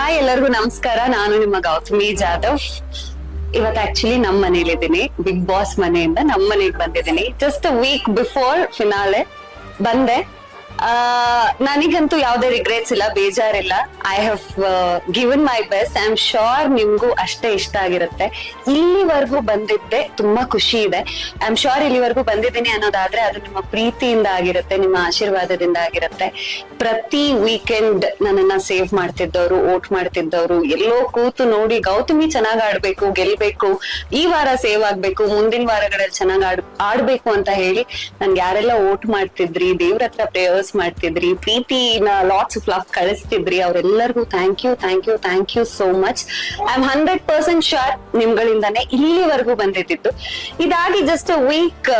Hi, ಎಲ್ಲರಿಗೂ ನಮಸ್ಕಾರ. ನಾನು ನಿಮ್ಮ ಗೌತಮಿ ಜಾಧವ್. ಇವತ್ತು ಆಕ್ಚುಲಿ ನಮ್ಮ ಮನೇಲಿದ್ದೀನಿ. ಬಿಗ್ ಬಾಸ್ ಮನೆಯಿಂದ ನಮ್ಮ ಮನೆಗೆ ಬಂದಿದ್ದೀನಿ. ಜಸ್ಟ್ ವೀಕ್ ಬಿಫೋರ್ ಫಿನಾಲೆ ಬಂದೆ. ನನಗಂತೂ ಯಾವುದೇ ರಿಗ್ರೆಟ್ಸ್ ಇಲ್ಲ, ಬೇಜಾರಿಲ್ಲ. I have given my best. I am sure ನಿಮ್ಗೂ ಅಷ್ಟೇ ಇಷ್ಟ ಆಗಿರುತ್ತೆ. ಇಲ್ಲಿವರೆಗೂ ಬಂದಿದ್ದೆ ತುಂಬಾ ಖುಷಿ ಇದೆ. ಐ ಆಮ್ ಶೋರ್ ಇಲ್ಲಿವರೆಗೂ ಬಂದಿದ್ದೀನಿ ಅನ್ನೋದಾದ್ರೆ ಅದು ನಿಮ್ಮ ಪ್ರೀತಿಯಿಂದ ಆಗಿರುತ್ತೆ, ನಿಮ್ಮ ಆಶೀರ್ವಾದದಿಂದ ಆಗಿರುತ್ತೆ. ಪ್ರತಿ ವೀಕೆಂಡ್ ನನ್ನನ್ನ ಸೇವ್ ಮಾಡ್ತಿದ್ದವ್ರು, ವೋಟ್ ಮಾಡ್ತಿದ್ದವ್ರು, ಎಲ್ಲೋ ಕೂತು ನೋಡಿ ಗೌತಮಿ ಚೆನ್ನಾಗ್ ಆಡ್ಬೇಕು, ಗೆಲ್ಬೇಕು, ಈ ವಾರ ಸೇವ್ ಆಗ್ಬೇಕು, ಮುಂದಿನ ವಾರಗಳಲ್ಲಿ ಚೆನ್ನಾಗ್ ಆಡ್ಬೇಕು ಅಂತ ಹೇಳಿ ನನ್ಗೆ ಯಾರೆಲ್ಲ ವೋಟ್ ಮಾಡ್ತಿದ್ರಿ, ದೇವ್ರ ಹತ್ರ ಪ್ರೇಯರ್ಸ್ ಮಾಡ್ತಿದ್ರಿ, ಪ್ರೀತಿನ ಲಾಟ್ಸ್ ಆಫ್ ಲವ್ ಕಳಿಸ್ತಿದ್ರಿ, ಅವರೆಲ್ಲರಿಗೂ thank you, thank you, thank you so much. I am 100% sure ನಿಮ್ಗಳಿಂದಾನೆ ಇಲ್ಲಿವರೆಗೂ ಬಂದಿದ್ದು. ಇದಾಗಿ ಜಸ್ಟ್ ವೀಕ್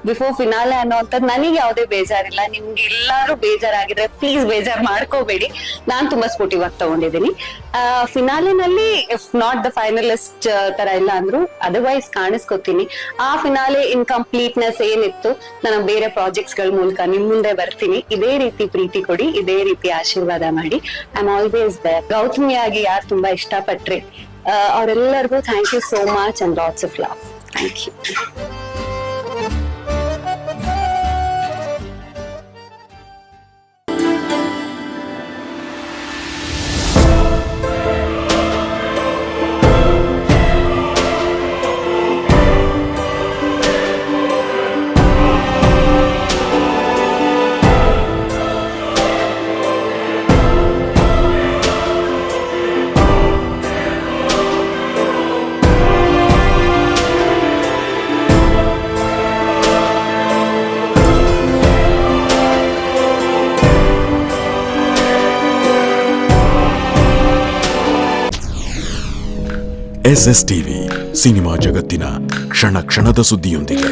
ಬಿಫೋರ್ ಫಿನಾಲೆ ಅನ್ನೋಂಥದ್ದು ನನಗೆ ಯಾವುದೇ ಬೇಜಾರಿಲ್ಲ. ನಿಮ್ಗೆ ಎಲ್ಲಾರು ಬೇಜಾರಾಗಿದ್ರೆ ಪ್ಲೀಸ್ ಬೇಜಾರ್ ಮಾಡ್ಕೋಬೇಡಿ. ನಾನ್ ತುಂಬಾ ಸ್ಪೋರ್ಟಿವ್ ಆಗಿ ತಗೊಂಡಿದ್ದೀನಿ. ಫಿನಾಲೆನಲ್ಲಿ ಇಫ್ ನಾಟ್ ದ ಫೈನಲಿಸ್ಟ್ ತರ ಇಲ್ಲ ಅಂದ್ರು ಅದರ್ವೈಸ್ ಕಾಣಿಸ್ಕೊತೀನಿ. ಆ ಫಿನಾಲೆ ಇನ್ಕಂಪ್ಲೀಟ್ನೆಸ್ ಏನಿತ್ತು, ನಾನು ಬೇರೆ ಪ್ರಾಜೆಕ್ಟ್ಸ್ ಗಳ ಮೂಲಕ ನಿಮ್ ಮುಂದೆ ಬರ್ತೀನಿ. ಇದೇ ರೀತಿ ಪ್ರೀತಿ ಕೊಡಿ, ಇದೇ ರೀತಿ ಆಶೀರ್ವಾದ ಮಾಡಿ. I am always there. ಗೌತಮಿಯಾಗಿ ಯಾರು ತುಂಬಾ ಇಷ್ಟಪಟ್ರಿ ಅವರೆಲ್ಲರಿಗೂ thank you so much and lots of love. Thank you. SS TV cinema ಜಗತ್ತಿನ ಕ್ಷಣ ಕ್ಷಣದ ಸುದ್ದಿಯೊಂದಿಗೆ.